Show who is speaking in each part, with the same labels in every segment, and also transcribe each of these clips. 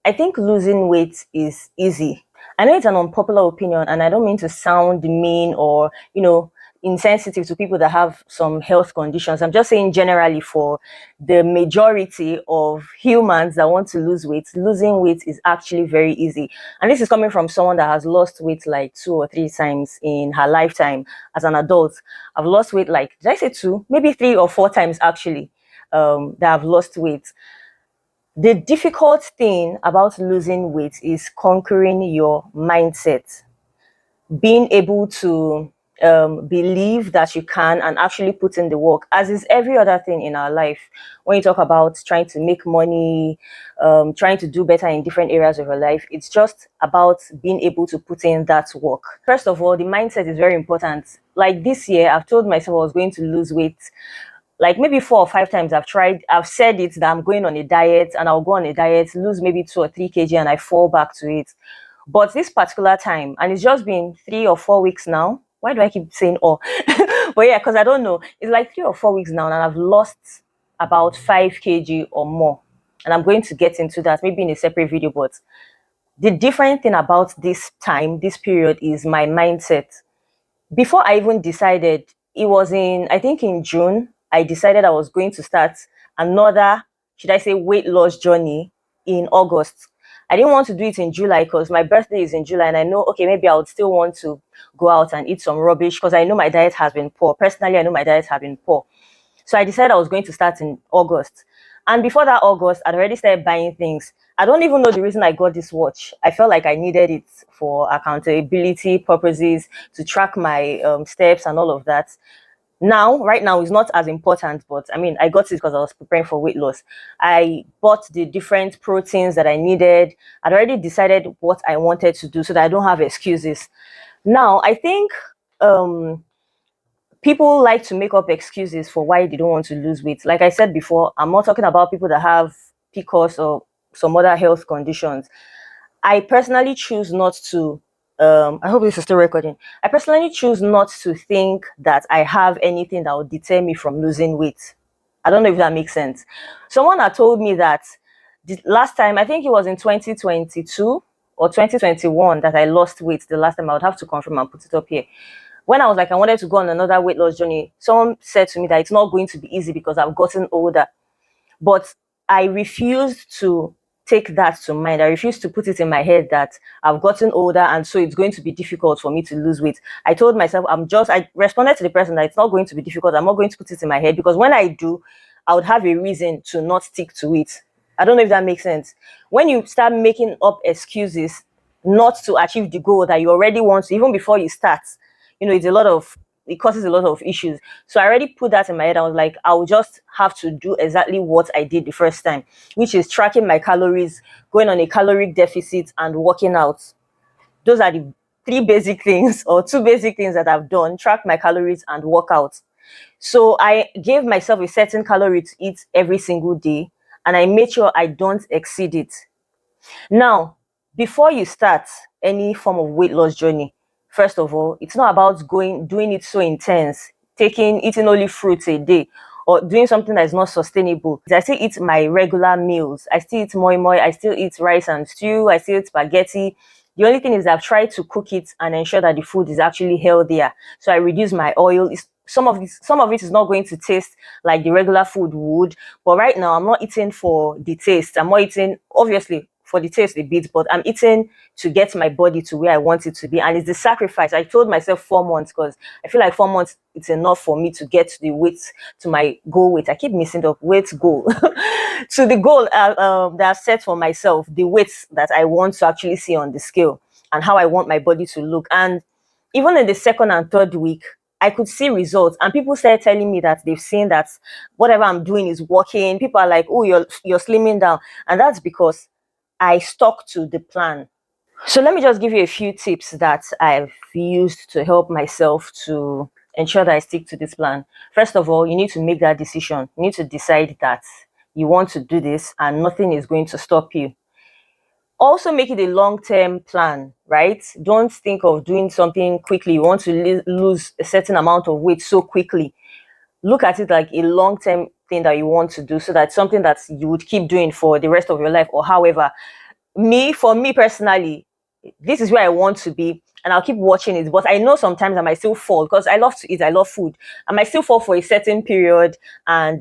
Speaker 1: I think losing weight is easy. I know it's an unpopular opinion, and I don't mean to sound mean or, insensitive to people that have some health conditions. I'm just saying generally for the majority of humans that want to lose weight, losing weight is actually very easy. And this is coming from someone that has lost weight like 2 or 3 times in her lifetime as an adult. I've lost weight like, did I say two? Maybe 3 or 4 times actually, that I've lost weight. The difficult thing about losing weight is conquering your mindset, being able to believe that you can and actually put in the work, as is every other thing in our life. When you talk about trying to make money, trying to do better in different areas of your life, it's just about being able to put in that work. First of all, the mindset is very important. Like this year, I've told myself I was going to lose weight like maybe 4 or 5 times. I've said it that I'm going on a diet and I'll go on a diet, lose maybe 2 or 3 kg, and I fall back to it. But this particular time, and it's just been 3 or 4 weeks now. Why do I keep saying oh? But yeah, because I don't know. It's like 3 or 4 weeks now, and I've lost about 5 kg or more. And I'm going to get into that maybe in a separate video. But the different thing about this time, this period, is my mindset. Before I even decided, it was I think in June, I decided I was going to start another, should I say, weight loss journey in August. I didn't want to do it in July because my birthday is in July, and I know, okay, maybe I would still want to go out and eat some rubbish because I know my diet has been poor. Personally, I know my diet has been poor. So I decided I was going to start in August. And before that August, I'd already started buying things. I don't even know the reason I got this watch. I felt like I needed it for accountability purposes, to track my steps and all of that. Right now, it's not as important, but I mean, I got it because I was preparing for weight loss. I bought the different proteins that I needed. I'd already decided what I wanted to do so that I don't have excuses. Now, I think people like to make up excuses for why they don't want to lose weight. Like I said before, I'm not talking about people that have PCOS or some other health conditions. I personally choose not to. I hope this is still recording. I personally choose not to think that I have anything that would deter me from losing weight. I don't know if that makes sense. Someone had told me that the last time, I think it was in 2022 or 2021, that I lost weight the last time. I would have to confirm and put it up here. When I was like, I wanted to go on another weight loss journey, someone said to me that it's not going to be easy because I've gotten older. But I refused to take that to mind. I refused to put it in my head that I've gotten older and so it's going to be difficult for me to lose weight. I told myself, I responded to the person that it's not going to be difficult. I'm not going to put it in my head because when I do, I would have a reason to not stick to it. I don't know if that makes sense. When you start making up excuses not to achieve the goal that you already want to, even before you start, it causes a lot of issues. So I already put that in my head. I was like, I'll just have to do exactly what I did the first time, which is tracking my calories, going on a caloric deficit, and working out. Those are the three basic things or two basic things that I've done: track my calories and work out. So I gave myself a certain calorie to eat every single day, and I made sure I don't exceed it. Now, before you start any form of weight loss journey, first of all, it's not about doing it so intense, eating only fruits a day, or doing something that is not sustainable. I still eat my regular meals. I still eat moi moi. I still eat rice and stew. I still eat spaghetti. The only thing is I've tried to cook it and ensure that the food is actually healthier. So I reduce my oil. Some of it is not going to taste like the regular food would, but right now I'm not eating for the taste. I'm not eating, obviously, for the taste a bit, but I'm eating to get my body to where I want it to be. And it's the sacrifice. I told myself 4 months because I feel like 4 months it's enough for me to get to the weight, to my goal weight. I keep missing the weight goal to the goal that I've set for myself, the weight that I want to actually see on the scale and how I want my body to look. And even in the second and third week, I could see results, and people started telling me that they've seen that whatever I'm doing is working. People are like, "Oh, you're slimming down," and that's because I stuck to the plan. So let me just give you a few tips that I've used to help myself to ensure that I stick to this plan. First of all, you need to make that decision. You need to decide that you want to do this and nothing is going to stop you. Also make it a long-term plan, right? Don't think of doing something quickly. You want to lose a certain amount of weight so quickly. Look at it like a long-term thing that you want to do, so that's something that you would keep doing for the rest of your life, or however For me personally, this is where I want to be, and I'll keep watching it. But I know sometimes I might still fall because I love to eat, I love food. I might still fall for a certain period and,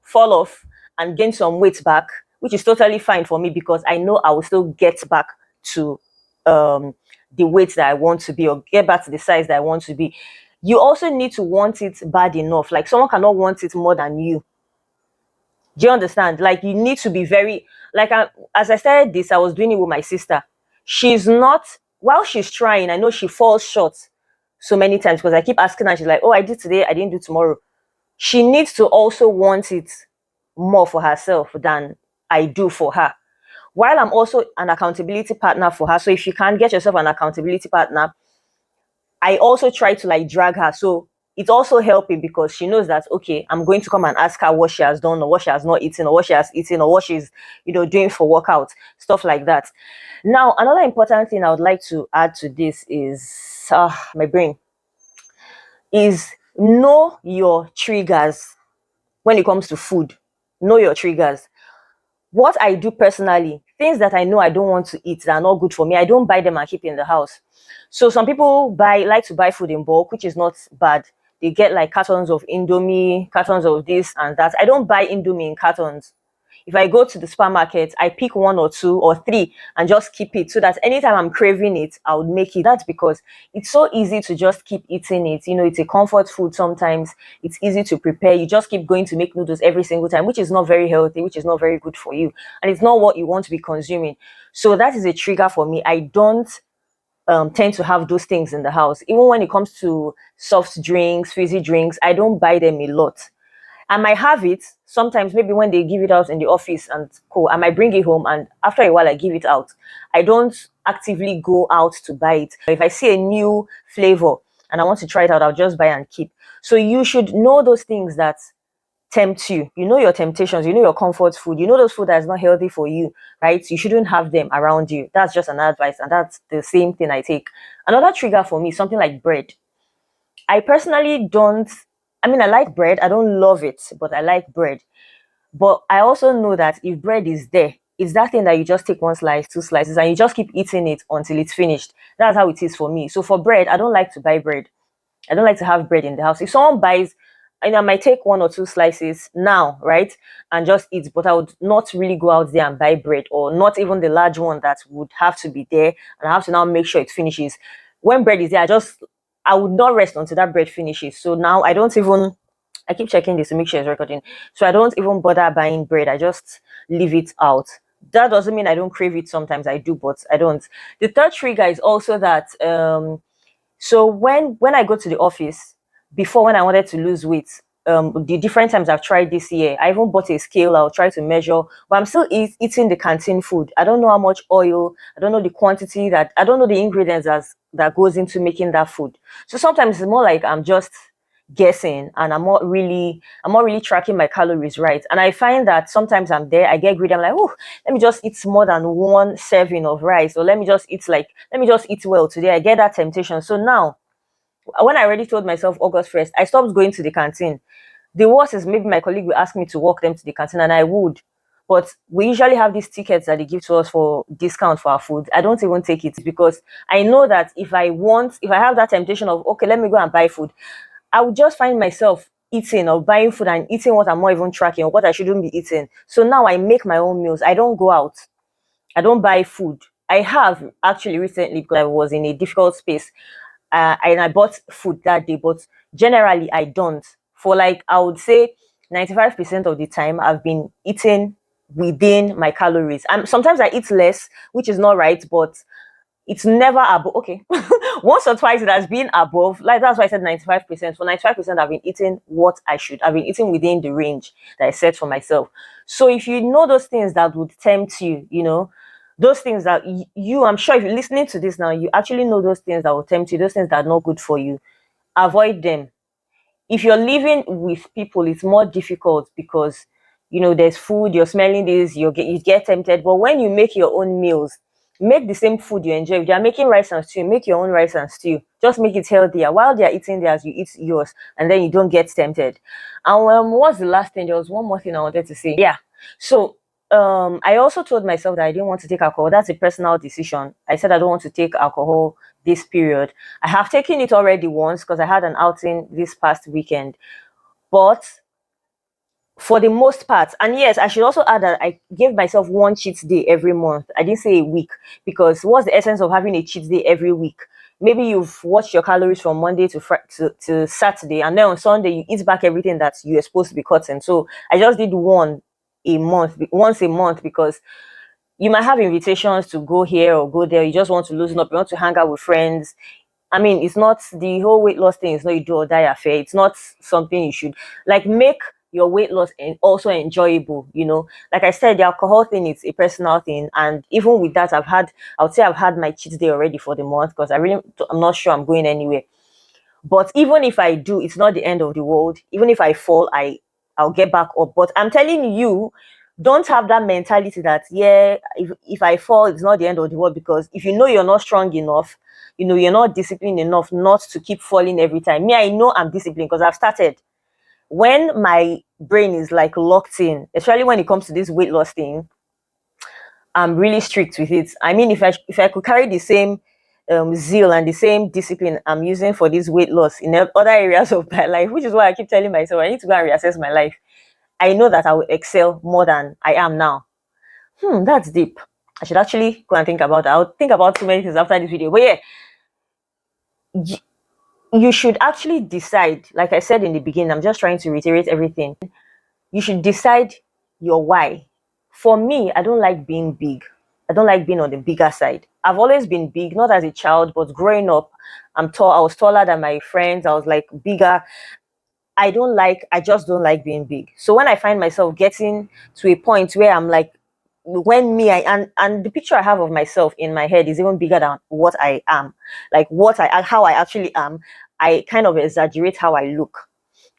Speaker 1: fall off and gain some weight back, which is totally fine for me because I know I will still get back to um, the weight that I want to be, or get back to the size that I want to be. You also need to want it bad enough. Like, someone cannot want it more than you. Do you understand? Like, you need to be very, like, as I started this, I was doing it with my sister. She's not, while she's trying, I know she falls short so many times because I keep asking her. She's like, oh, I did today, I didn't do tomorrow. She needs to also want it more for herself than I do for her. While I'm also an accountability partner for her. So if you can't get yourself an accountability partner, I also try to like drag her. So it's also helping because she knows that, okay, I'm going to come and ask her what she has done or what she has not eaten or what she has eaten or what she's, doing for workout, stuff like that. Now, another important thing I would like to add to this is my brain is know your triggers when it comes to food. Know your triggers. What I do personally, things that I know I don't want to eat that are not good for me, I don't buy them and keep in the house. So some people like to buy food in bulk, which is not bad. They get like cartons of Indomie, cartons of this and that. I don't buy Indomie in cartons. If I go to the supermarket, I pick one or two or three and just keep it so that anytime I'm craving it, I would make it. That's because it's so easy to just keep eating it. It's a comfort food sometimes. It's easy to prepare. You just keep going to make noodles every single time, which is not very healthy, which is not very good for you. And it's not what you want to be consuming. So that is a trigger for me. I don't tend to have those things in the house. Even when it comes to soft drinks, fizzy drinks, I don't buy them a lot. I might have it sometimes, maybe when they give it out in the office and cool. I might bring it home and after a while I give it out. I don't actively go out to buy it. If I see a new flavor and I want to try it out, I'll just buy and keep. So you should know those things that tempt you. You know your temptations, you know your comfort food, you know those food that is not healthy for you, right? You shouldn't have them around you. That's just an advice, and that's the same thing I take. Another trigger for me, something like bread. I personally don't, I mean, I like bread. I don't love it, but I like bread. But I also know that if bread is there, it's that thing that you just take one slice, two slices, and you just keep eating it until it's finished. That's how it is for me. So for bread, I don't like to buy bread. I don't like to have bread in the house. If someone buys, I might take one or two slices now, right, and just eat. But I would not really go out there and buy bread, or not even the large one that would have to be there, and I have to now make sure it finishes. When bread is there, I would not rest until that bread finishes. So now I don't even. I keep checking this to make sure it's recording. So I don't even bother buying bread. I just leave it out. That doesn't mean I don't crave it. Sometimes I do, but I don't. The third trigger is also that so when I go to the office, before when I wanted to lose weight, the different times I've tried this year, I even bought a scale. I'll try to measure, but I'm still eating the canteen food. I don't know how much oil. I don't know the quantity that. I don't know the ingredients that goes into making that food. So sometimes it's more like I'm just guessing, and I'm not really tracking my calories right. And I find that sometimes I'm there, I get greedy. I'm like, oh, let me just eat more than one serving of rice, or let me just eat well today. I get that temptation. So now, when I already told myself August 1st, I stopped going to the canteen. The worst is maybe my colleague will ask me to walk them to the canteen, and I would. But we usually have these tickets that they give to us for discount for our food. I don't even take it because I know that if I have that temptation of, okay, let me go and buy food, I would just find myself eating or buying food and eating what I'm not even tracking or what I shouldn't be eating. So now I make my own meals. I don't go out. I don't buy food. I have actually recently because I was in a difficult space, and I bought food that day. But generally, I don't. For like, I would say 95% of the time, I've been eating within my calories. And sometimes I eat less, which is not right, but it's never above. Okay, once or twice it has been above. Like, that's why I said 95%. For 95%, I've been eating what I should. I've been eating within the range that I set for myself. So if you know those things that would tempt you, those things that I'm sure if you're listening to this now, you actually know those things that will tempt you, those things that are not good for you. Avoid them. If you're living with people, it's more difficult because there's food, you're smelling this, you get tempted. But when you make your own meals, make the same food you enjoy. If they are making rice and stew, make your own rice and stew. Just make it healthier. While they are eating theirs, you eat yours, and then you don't get tempted. And what's the last thing? There was one more thing I wanted to say. Yeah. So I also told myself that I didn't want to take alcohol. That's a personal decision. I said I don't want to take alcohol this period. I have taken it already once because I had an outing this past weekend. But for the most part, and yes, I should also add that I gave myself one cheat day every month. I didn't say a week, because what's the essence of having a cheat day every week? Maybe you've watched your calories from Monday to Saturday, and then on Sunday you eat back everything that you were supposed to be cutting. So I just did once a month, because you might have invitations to go here or go there. You just want to loosen up. You want to hang out with friends. I mean, it's not the whole weight loss thing. It's not you do or die affair. It's not something you should like make your weight loss and also enjoyable. Like I said, the alcohol thing is a personal thing, and even with that, I would say I've had my cheat day already for the month, because I'm not sure I'm going anywhere. But even if I do, it's not the end of the world. Even if I fall, I'll get back up. But I'm telling you, don't have that mentality that, yeah, if I fall, it's not the end of the world. Because if you know you're not strong enough, you're not disciplined enough not to keep falling every time. Me, I know I'm disciplined because I've started. When my brain is like locked in, especially when it comes to this weight loss thing, I'm really strict with it. I mean, if I could carry the same zeal and the same discipline I'm using for this weight loss in other areas of my life, which is why I keep telling myself I need to go and reassess my life. I know that I will excel more than I am now. That's deep. I should actually go and think about that. I'll think about too many things after this video. But yeah, you should actually decide. Like I said in the beginning, I'm just trying to reiterate everything. You should decide your why. For me, I don't like being big. I don't like being on the bigger side. I've always been big, not as a child, but growing up, I'm tall. I was taller than my friends. I was like bigger. I just don't like being big. So when I find myself getting to a point where I'm like, when me, and the picture I have of myself in my head is even bigger than what I am, like how I actually am, I kind of exaggerate how I look,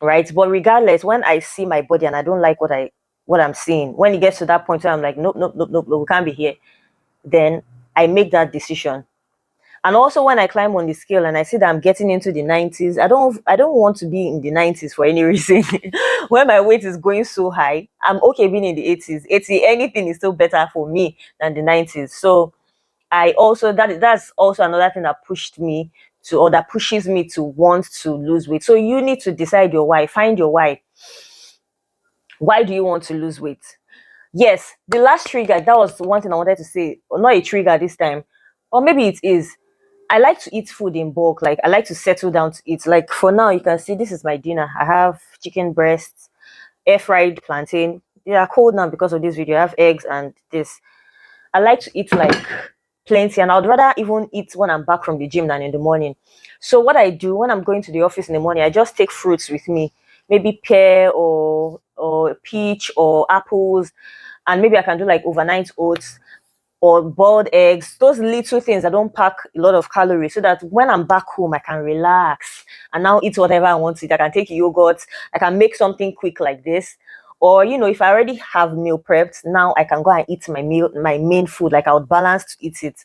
Speaker 1: right? But regardless, when I see my body and I don't like what I'm seeing, when it gets to that point where I'm like, nope, nope, nope, nope, nope, we can't be here, then I make that decision. And also when I climb on the scale and I see that I'm getting into the 90s, I don't want to be in the 90s for any reason. When my weight is going so high, I'm okay being in the 80s. 80, anything is still better for me than the 90s. So that's also another thing that that pushes me to want to lose weight. So you need to decide your why, find your why. Why do you want to lose weight? Yes, the last trigger, that was one thing I wanted to say. Or not a trigger this time, or maybe it is. I like to eat food in bulk. Like I like to settle down to eat. Like for now, you can see this is my dinner. I have chicken breasts, air fried plantain. They are cold now because of this video. I have eggs and this. I like to eat like plenty, and I'd rather even eat when I'm back from the gym than in the morning. So what I do when I'm going to the office in the morning, I just take fruits with me, maybe pear or peach or apples, and maybe I can do like overnight oats or boiled eggs, those little things that don't pack a lot of calories, so that when I'm back home, I can relax and now eat whatever I want to eat. I can take yogurt, I can make something quick like this. Or, if I already have meal prepped, now I can go and eat my main food. Like I would balance to eat it,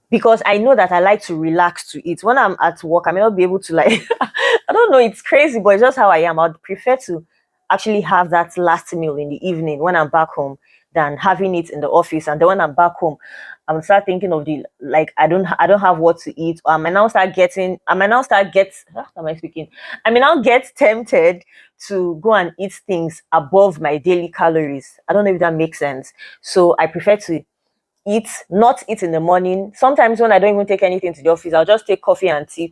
Speaker 1: because I know that I like to relax to eat. When I'm at work, I may not be able to like, I don't know, it's crazy, but it's just how I am. I'd prefer to actually have that last meal in the evening when I'm back home than having it in the office. And then when I'm back home, I'm start thinking of the like I don't have what to eat. Or how am I speaking? I may now get tempted to go and eat things above my daily calories. I don't know if that makes sense. So I prefer to not eat in the morning. Sometimes when I don't even take anything to the office, I'll just take coffee and tea,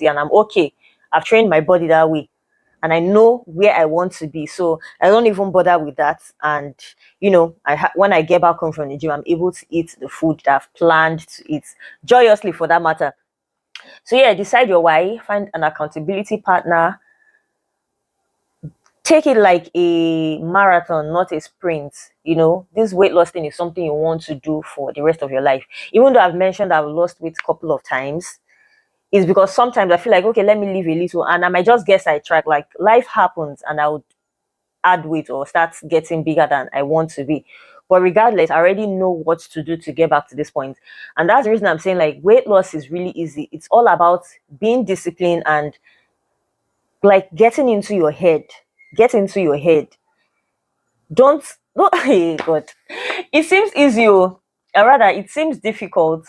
Speaker 1: and I'm okay. I've trained my body that way, and I know where I want to be. So I don't even bother with that. And when I get back home from the gym, I'm able to eat the food that I've planned to eat joyously, for that matter. So yeah, decide your why, find an accountability partner, take it like a marathon, not a sprint. This weight loss thing is something you want to do for the rest of your life. Even though I've mentioned I've lost weight a couple of times, it's because sometimes I feel like, okay, let me leave a little, and I might just get sidetracked. Like life happens, and I would add weight or start getting bigger than I want to be. But regardless, I already know what to do to get back to this point. And that's the reason I'm saying like weight loss is really easy. It's all about being disciplined and like get into your head. Don't No, hey God. It seems easy, or rather, it seems difficult,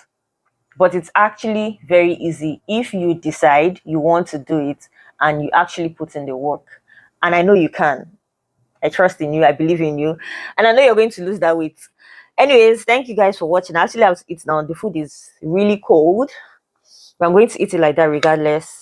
Speaker 1: but it's actually very easy if you decide you want to do it and you actually put in the work. And I know you can. I trust in you. I believe in you. And I know you're going to lose that weight. Anyways, thank you guys for watching. Actually, I was eating now. The food is really cold, but I'm going to eat it like that regardless.